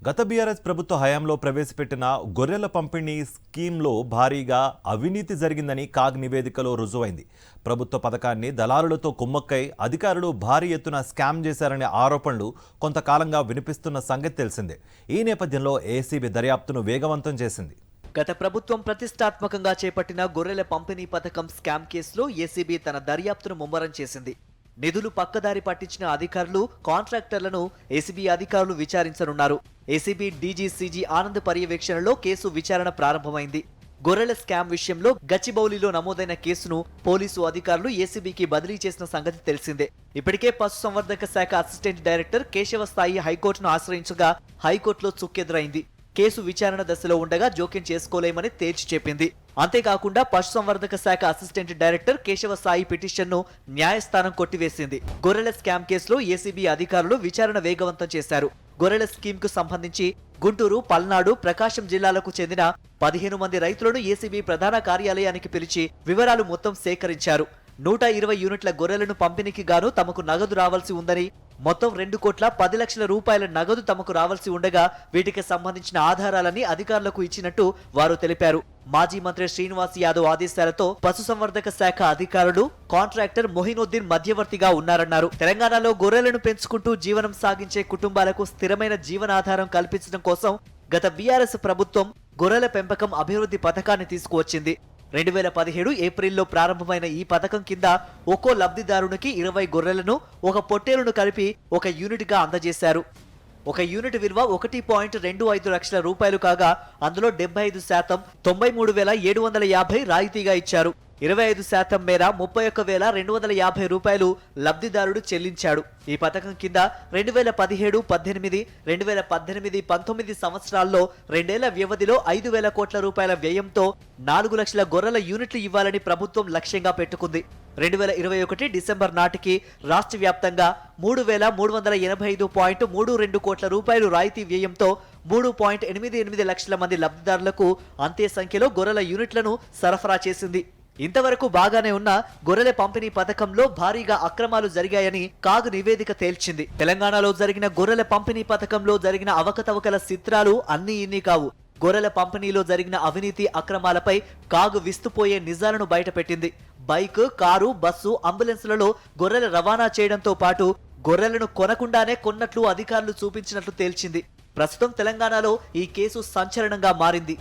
గత బీఆర్ఎస్ ప్రభుత్వ హయాంలో ప్రవేశపెట్టిన గొర్రెల పంపిణీ స్కీమ్లో భారీగా అవినీతి జరిగిందని కాగ్ నివేదికలో రుజువైంది. ప్రభుత్వ పథకాన్ని దళారులతో కుమ్మక్కై అధికారులు భారీ ఎత్తున స్కామ్ చేశారనే ఆరోపణలు కొంతకాలంగా వినిపిస్తున్న సంగతి తెలిసిందే. ఈ నేపథ్యంలో ఏసీబీ దర్యాప్తును వేగవంతం చేసింది. గత ప్రభుత్వం ప్రతిష్టాత్మకంగా చేపట్టిన గొర్రెల పంపిణీ పథకం స్కామ్ కేసులో ఏసీబీ తన దర్యాప్తును ముమ్మరం చేసింది. నిధులు పక్కదారి పట్టించిన అధికారులు, కాంట్రాక్టర్లను ఏసీబీ అధికారులు విచారించనున్నారు. ఏసీబీ డీజీ సీజీ ఆనంద్ పర్యవేక్షణలో కేసు విచారణ ప్రారంభమైంది. గొర్రెల స్కామ్ విషయంలో గచ్చిబౌలిలో నమోదైన కేసును పోలీసు అధికారులు ఏసీబీకి బదిలీ చేసిన సంగతి తెలిసిందే. ఇప్పటికే పశుసంవర్ధక శాఖ అసిస్టెంట్ డైరెక్టర్ కేశవ స్థాయి హైకోర్టును ఆశ్రయించగా హైకోర్టులో చుక్కెదురైంది. కేసు విచారణ దశలో ఉండగా జోక్యం చేసుకోలేమని తేల్చి చెప్పింది. అంతేకాకుండా పశుసంవర్ధక శాఖ అసిస్టెంట్ డైరెక్టర్ కేశవ సాయి పిటిషన్ను న్యాయస్థానం కొట్టివేసింది. గొర్రెల స్కామ్ కేసులో ఏసీబీ అధికారులు విచారణ వేగవంతం చేశారు. గొర్రెల స్కీమ్ కు సంబంధించి గుంటూరు, పల్నాడు, ప్రకాశం జిల్లాలకు చెందిన 15 మంది రైతులను ఏసీబీ ప్రధాన కార్యాలయానికి పిలిచి వివరాలు మొత్తం సేకరించారు. 120 యూనిట్ల గొర్రెలను పంపిణీకి గాను తమకు నగదు రావాల్సి ఉందని, మొత్తం 2,10,00,000 రూపాయల నగదు తమకు రావాల్సి ఉండగా వీటికి సంబంధించిన ఆధారాలని అధికారులకు ఇచ్చినట్టు వారు తెలిపారు. మాజీ మంత్రి శ్రీనివాస్ యాదవ్ ఆదేశాలతో పశుసంవర్ధక శాఖ అధికారులు, కాంట్రాక్టర్ మొహినుద్దీన్ మధ్యవర్తిగా ఉన్నారన్నారు. తెలంగాణలో గొర్రెలను పెంచుకుంటూ జీవనం సాగించే కుటుంబాలకు స్థిరమైన జీవనాధారం కల్పించడం కోసం గత బీఆర్ఎస్ ప్రభుత్వం గొర్రెల పెంపకం అభివృద్ధి పథకాన్ని తీసుకువచ్చింది. 2017 ఏప్రిల్లో ప్రారంభమైన ఈ పథకం కింద ఒక్కో లబ్ధిదారునికి 20 గొర్రెలను, ఒక పొట్టేలును కలిపి ఒక యూనిట్ గా అందజేశారు. ఒక యూనిట్ విలువ 1.25 లక్షల రూపాయలు కాగా అందులో 75% 93,750 రాయితీగా ఇచ్చారు. 25% మేర 31,250 రూపాయలు లబ్ధిదారుడు చెల్లించాడు. ఈ పథకం కింద 2017-18, 2018-19 సంవత్సరాల్లో 2 ఏళ్ల వ్యవధిలో 5,000 కోట్ల రూపాయల వ్యయంతో 4 లక్షల గొర్రెల యూనిట్లు ఇవ్వాలని ప్రభుత్వం లక్ష్యంగా పెట్టుకుంది. 2021 డిసెంబర్ నాటికి రాష్ట్ర వ్యాప్తంగా 3,385.32 కోట్ల రూపాయలు రాయితీ వ్యయంతో 3.88 లక్షల మంది లబ్ధిదారులకు అంతే సంఖ్యలో గొర్రెల యూనిట్లను సరఫరా చేసింది. ఇంతవరకు బాగానే ఉన్న గొర్రెల పంపిణీ పథకంలో భారీగా అక్రమాలు జరిగాయని కాగ్ నివేదిక తేల్చింది. తెలంగాణలో జరిగిన గొర్రెల పంపిణీ పథకంలో జరిగిన అవకతవకల చిత్రాలు అన్నీ ఇన్ని కావు. గొర్రెల పంపిణీలో జరిగిన అవినీతి అక్రమాలపై కాగ్ విస్తుపోయే నిజాలను బయటపెట్టింది. బైక్, కారు, బస్సు, అంబులెన్సులలో గొర్రెల రవాణా చేయడంతో పాటు గొర్రెలను కొనకుండానే కొన్నట్లు అధికారులు చూపించినట్లు తేల్చింది. ప్రస్తుతం తెలంగాణలో ఈ కేసు సంచలనంగా మారింది.